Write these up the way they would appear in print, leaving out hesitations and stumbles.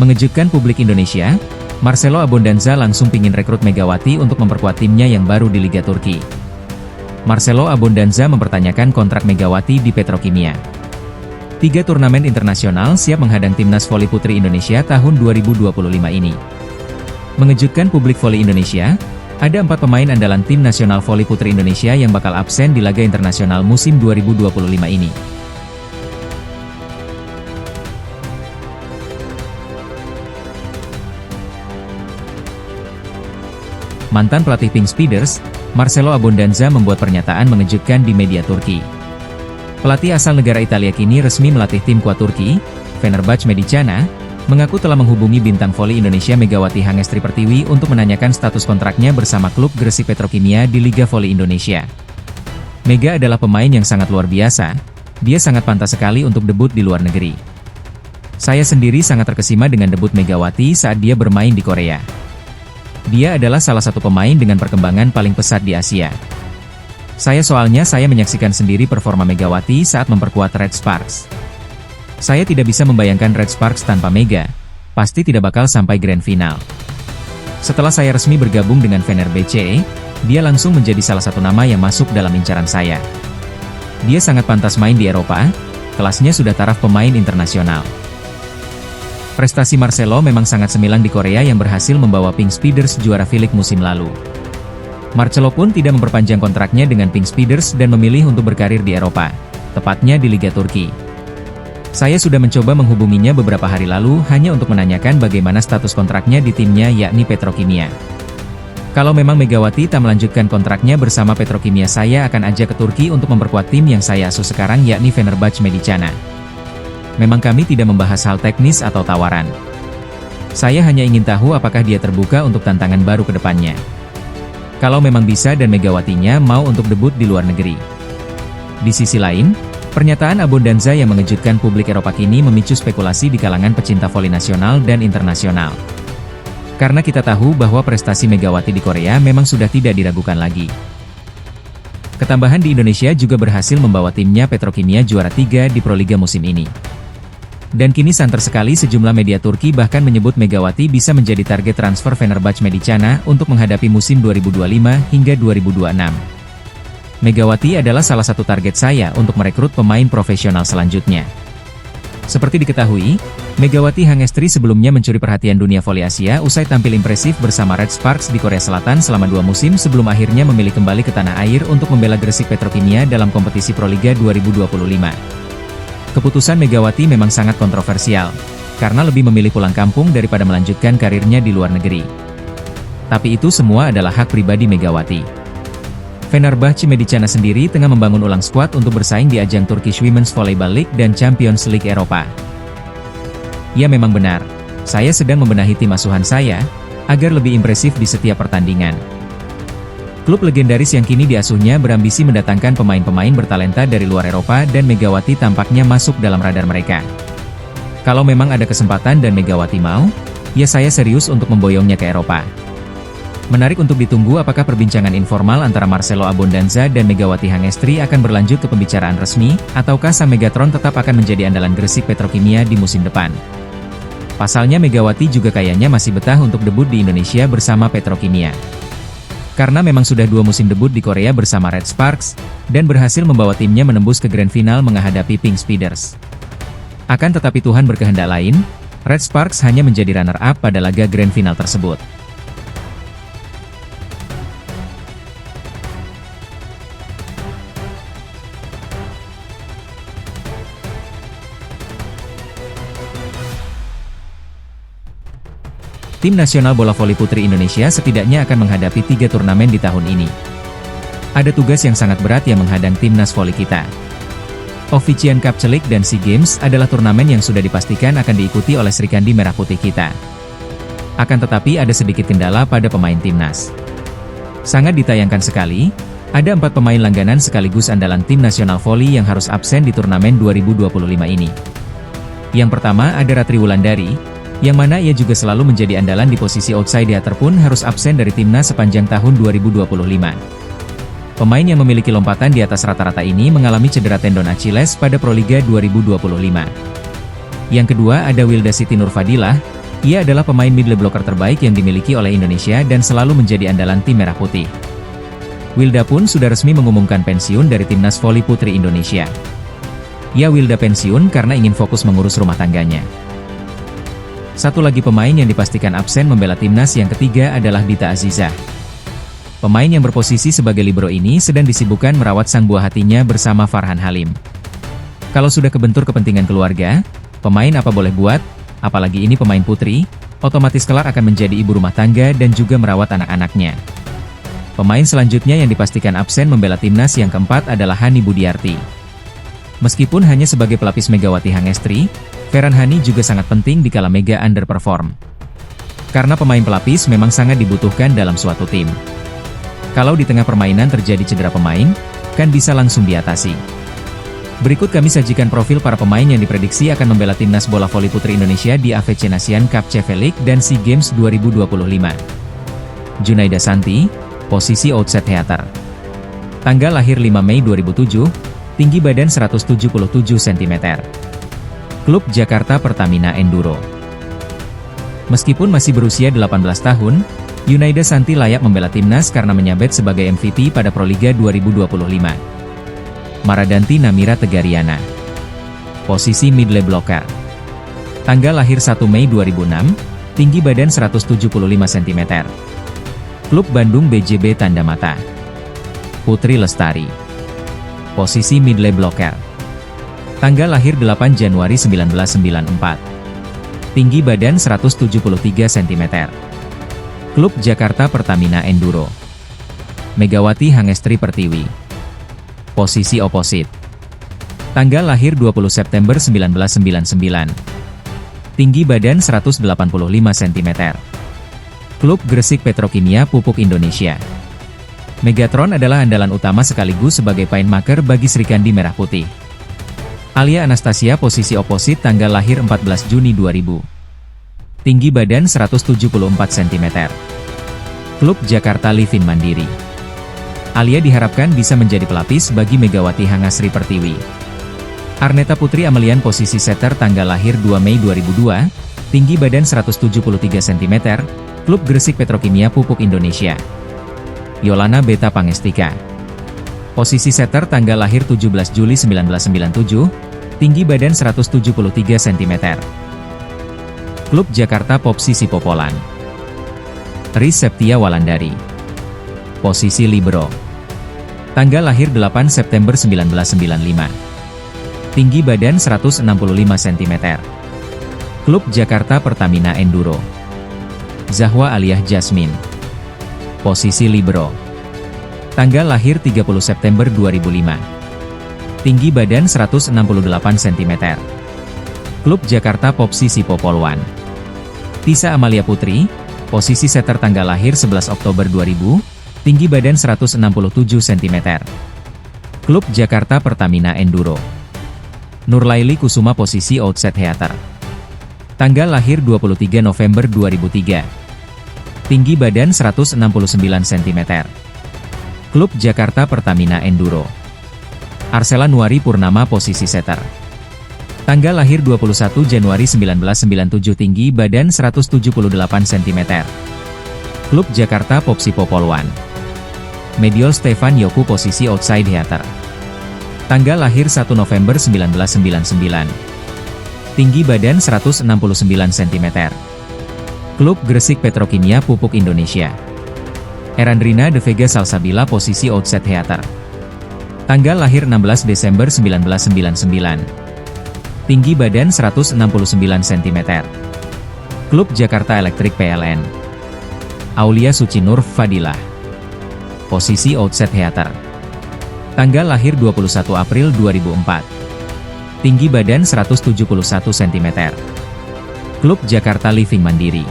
Mengejutkan publik Indonesia, Marcelo Abondanza langsung pingin rekrut Megawati untuk memperkuat timnya yang baru di Liga Turki. Marcelo Abondanza mempertanyakan kontrak Megawati di Petrokimia. 3 turnamen internasional siap menghadang timnas voli putri Indonesia tahun 2025 ini. Mengejutkan publik voli Indonesia, ada 4 pemain andalan tim nasional voli putri Indonesia yang bakal absen di laga internasional musim 2025 ini. Mantan pelatih Pink Speeders, Marcelo Abondanza membuat pernyataan mengejutkan di media Turki. Pelatih asal negara Italia kini resmi melatih tim kuat Turki, Fenerbahce Medicana, mengaku telah menghubungi bintang voli Indonesia Megawati Hangestri Pertiwi untuk menanyakan status kontraknya bersama klub Gresik Petrokimia di Liga Voli Indonesia. Mega adalah pemain yang sangat luar biasa, dia sangat pantas sekali untuk debut di luar negeri. Saya sendiri sangat terkesima dengan debut Megawati saat dia bermain di Korea. Dia adalah salah satu pemain dengan perkembangan paling pesat di Asia. Saya menyaksikan sendiri performa Megawati saat memperkuat Red Sparks. Saya tidak bisa membayangkan Red Sparks tanpa Mega, pasti tidak bakal sampai grand final. Setelah saya resmi bergabung dengan Fenerbahce, dia langsung menjadi salah satu nama yang masuk dalam incaran saya. Dia sangat pantas main di Eropa, kelasnya sudah taraf pemain internasional. Prestasi Marcelo memang sangat semilang di Korea yang berhasil membawa Pink Speeders juara V-League musim lalu. Marcelo pun tidak memperpanjang kontraknya dengan Pink Speeders dan memilih untuk berkarir di Eropa, tepatnya di Liga Turki. Saya sudah mencoba menghubunginya beberapa hari lalu hanya untuk menanyakan bagaimana status kontraknya di timnya yakni Petrokimia. Kalau memang Megawati tak melanjutkan kontraknya bersama Petrokimia, saya akan ajak ke Turki untuk memperkuat tim yang saya asuh sekarang yakni Fenerbahce Medicana. Memang kami tidak membahas hal teknis atau tawaran. Saya hanya ingin tahu apakah dia terbuka untuk tantangan baru ke depannya. Kalau memang bisa dan Megawatinya mau untuk debut di luar negeri. Di sisi lain, pernyataan Abondanza yang mengejutkan publik Eropa kini memicu spekulasi di kalangan pecinta voli nasional dan internasional. Karena kita tahu bahwa prestasi Megawati di Korea memang sudah tidak diragukan lagi. Ketambahan di Indonesia juga berhasil membawa timnya Petrokimia juara 3 di Proliga musim ini. Dan kini santer sekali sejumlah media Turki bahkan menyebut Megawati bisa menjadi target transfer Fenerbahce Medicana untuk menghadapi musim 2025 hingga 2026. Megawati adalah salah satu target saya untuk merekrut pemain profesional selanjutnya. Seperti diketahui, Megawati Hangestri sebelumnya mencuri perhatian dunia voli Asia usai tampil impresif bersama Red Sparks di Korea Selatan selama 2 musim sebelum akhirnya memilih kembali ke tanah air untuk membela Gresik Petrokimia dalam kompetisi Proliga 2025. Keputusan Megawati memang sangat kontroversial, karena lebih memilih pulang kampung daripada melanjutkan karirnya di luar negeri. Tapi itu semua adalah hak pribadi Megawati. Fenerbahce Medicana sendiri tengah membangun ulang skuad untuk bersaing di ajang Turkish Women's Volleyball League dan Champions League Eropa. Ya memang benar, saya sedang membenahi tim asuhan saya, agar lebih impresif di setiap pertandingan. Klub legendaris yang kini diasuhnya berambisi mendatangkan pemain-pemain bertalenta dari luar Eropa dan Megawati tampaknya masuk dalam radar mereka. Kalau memang ada kesempatan dan Megawati mau, ya saya serius untuk memboyongnya ke Eropa. Menarik untuk ditunggu apakah perbincangan informal antara Marcelo Abondanza dan Megawati Hangestri akan berlanjut ke pembicaraan resmi, ataukah sang Megatron tetap akan menjadi andalan Gresik Petrokimia di musim depan. Pasalnya Megawati juga kayaknya masih betah untuk debut di Indonesia bersama Petrokimia. Karena memang sudah 2 musim debut di Korea bersama Red Sparks, dan berhasil membawa timnya menembus ke grand final menghadapi Pink Speeders. Akan tetapi Tuhan berkehendak lain, Red Sparks hanya menjadi runner-up pada laga grand final tersebut. Tim nasional bola voli putri Indonesia setidaknya akan menghadapi 3 turnamen di tahun ini. Ada tugas yang sangat berat yang menghadang timnas voli kita. Offician Cup Celik dan SEA Games adalah turnamen yang sudah dipastikan akan diikuti oleh Srikandi Merah Putih kita. Akan tetapi ada sedikit kendala pada pemain timnas. Sangat ditayangkan sekali, ada 4 pemain langganan sekaligus andalan tim nasional voli yang harus absen di turnamen 2025 ini. Yang pertama ada Ratri Wulandari, yang mana ia juga selalu menjadi andalan di posisi outsider pun harus absen dari timnas sepanjang tahun 2025. Pemain yang memiliki lompatan di atas rata-rata ini mengalami cedera tendon Achilles pada Proliga 2025. Yang kedua ada Wilda Siti Nurfadilah, Ia adalah pemain middle blocker terbaik yang dimiliki oleh Indonesia dan selalu menjadi andalan tim Merah Putih. Wilda pun sudah resmi mengumumkan pensiun dari Timnas Voli Putri Indonesia. Wilda pensiun karena ingin fokus mengurus rumah tangganya. Satu lagi pemain yang dipastikan absen membela timnas yang ketiga adalah Dita Aziza. Pemain yang berposisi sebagai libero ini sedang disibukkan merawat sang buah hatinya bersama Farhan Halim. Kalau sudah kebentur kepentingan keluarga, pemain apa boleh buat, apalagi ini pemain putri, otomatis kelak akan menjadi ibu rumah tangga dan juga merawat anak-anaknya. Pemain selanjutnya yang dipastikan absen membela timnas yang keempat adalah Hani Budiarti. Meskipun hanya sebagai pelapis Megawati Hangestri, Feran Hani juga sangat penting dikala Mega underperform. Karena pemain pelapis memang sangat dibutuhkan dalam suatu tim. Kalau di tengah permainan terjadi cedera pemain, kan bisa langsung diatasi. Berikut kami sajikan profil para pemain yang diprediksi akan membela timnas bola voli putri Indonesia di AFC Nation Cup CV League dan SEA Games 2025. Junaida Santi, posisi outside hitter. Tanggal lahir 5 Mei 2007, tinggi badan 177 cm. Klub Jakarta Pertamina Enduro. Meskipun masih berusia 18 tahun, Junaida Santi layak membela timnas karena menyabet sebagai MVP pada Proliga 2025. Maradanti Namira Tegariana. Posisi middle blocker. Tanggal lahir 1 Mei 2006, tinggi badan 175 cm. Klub Bandung BJB Tanda Mata. Putri Lestari. Posisi middle blocker. Tanggal lahir 8 Januari 1994. Tinggi badan 173 cm. Klub Jakarta Pertamina Enduro. Megawati Hangestri Pertiwi. Posisi oposit. Tanggal lahir 20 September 1999. Tinggi badan 185 cm. Klub Gresik Petrokimia Pupuk Indonesia. Megatron adalah andalan utama sekaligus sebagai painmaker bagi Srikandi Merah Putih. Alia Anastasia posisi oposit tanggal lahir 14 Juni 2000. Tinggi badan 174 cm. Klub Jakarta Livin Mandiri. Alia diharapkan bisa menjadi pelapis bagi Megawati Hangestri Pertiwi. Arneta Putri Amelian posisi setter tanggal lahir 2 Mei 2002, tinggi badan 173 cm, Klub Gresik Petrokimia Pupuk Indonesia. Yolana Beta Pangestika. Posisi setter tanggal lahir 17 Juli 1997, tinggi badan 173 cm. Klub Jakarta Popsisi Popolan. Riz Septia Walandari. Posisi libero. Tanggal lahir 8 September 1995. Tinggi badan 165 cm. Klub Jakarta Pertamina Enduro. Zahwa Aliyah Jasmine. Posisi libero. Tanggal lahir 30 September 2005. Tinggi badan 168 cm. Klub Jakarta Popsisi Popolwan. Tisa Amalia Putri, posisi setter tanggal lahir 11 Oktober 2000, tinggi badan 167 cm. Klub Jakarta Pertamina Enduro. Nurlaili Kusuma posisi outside hitter. Tanggal lahir 23 November 2003. Tinggi badan 169 cm. Klub Jakarta Pertamina Enduro. Arsela Nuari Purnama posisi setter. Tanggal lahir 21 Januari 1997, tinggi badan 178 cm. Klub Jakarta Popsi Popolwan. Mediol Stefan Yoku posisi outside hitter. Tanggal lahir 1 November 1999. Tinggi badan 169 cm. Klub Gresik Petrokimia Pupuk Indonesia. Erandrina De Vega Salsabila posisi outside hitter. Tanggal lahir 16 Desember 1999. Tinggi badan 169 cm. Klub Jakarta Elektrik PLN. Aulia Sucinur Fadilah. Posisi outside hitter. Tanggal lahir 21 April 2004. Tinggi badan 171 cm. Klub Jakarta Living Mandiri.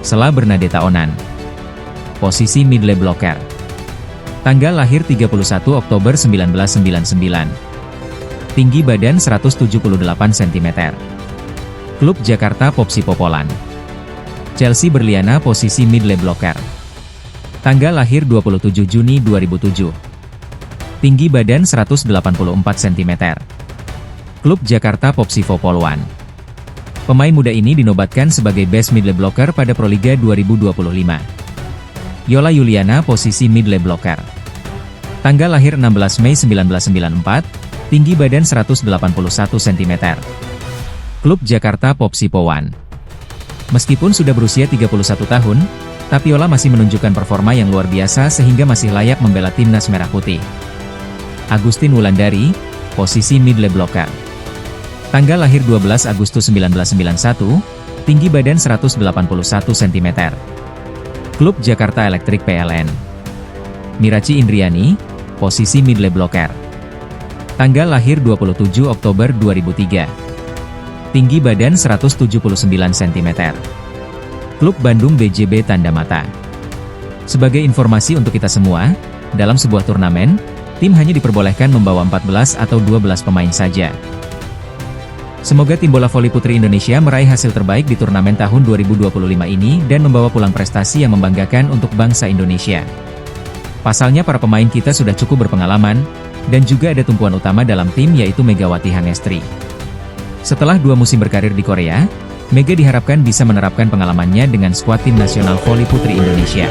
Sela Bernadetta Onan. Posisi middle blocker. Tanggal lahir 31 Oktober 1999. Tinggi badan 178 cm. Klub Jakarta Popsi Popolan. Chelsea Berliana posisi middle blocker. Tanggal lahir 27 Juni 2007. Tinggi badan 184 cm. Klub Jakarta Popsi Popolwan. Pemain muda ini dinobatkan sebagai Best Middle Blocker pada Proliga 2025. Yola Yuliana posisi middle blocker. Tanggal lahir 16 Mei 1994, tinggi badan 181 cm. Klub Jakarta Popsipowan. Meskipun sudah berusia 31 tahun, tapi Yola masih menunjukkan performa yang luar biasa sehingga masih layak membela timnas Merah Putih. Agustin Wulandari, posisi middle blocker. Tanggal lahir 12 Agustus 1991, tinggi badan 181 cm. Klub Jakarta Electric PLN. Miraci Indriani, posisi middle blocker. Tanggal lahir 27 Oktober 2003. Tinggi badan 179 cm. Klub Bandung BJB Tanda Mata. Sebagai informasi untuk kita semua, dalam sebuah turnamen, tim hanya diperbolehkan membawa 14 atau 12 pemain saja. Semoga tim bola voli putri Indonesia meraih hasil terbaik di turnamen tahun 2025 ini dan membawa pulang prestasi yang membanggakan untuk bangsa Indonesia. Pasalnya para pemain kita sudah cukup berpengalaman, dan juga ada tumpuan utama dalam tim yaitu Megawati Hangestri. Setelah 2 musim berkarir di Korea, Mega diharapkan bisa menerapkan pengalamannya dengan skuad tim nasional voli putri Indonesia.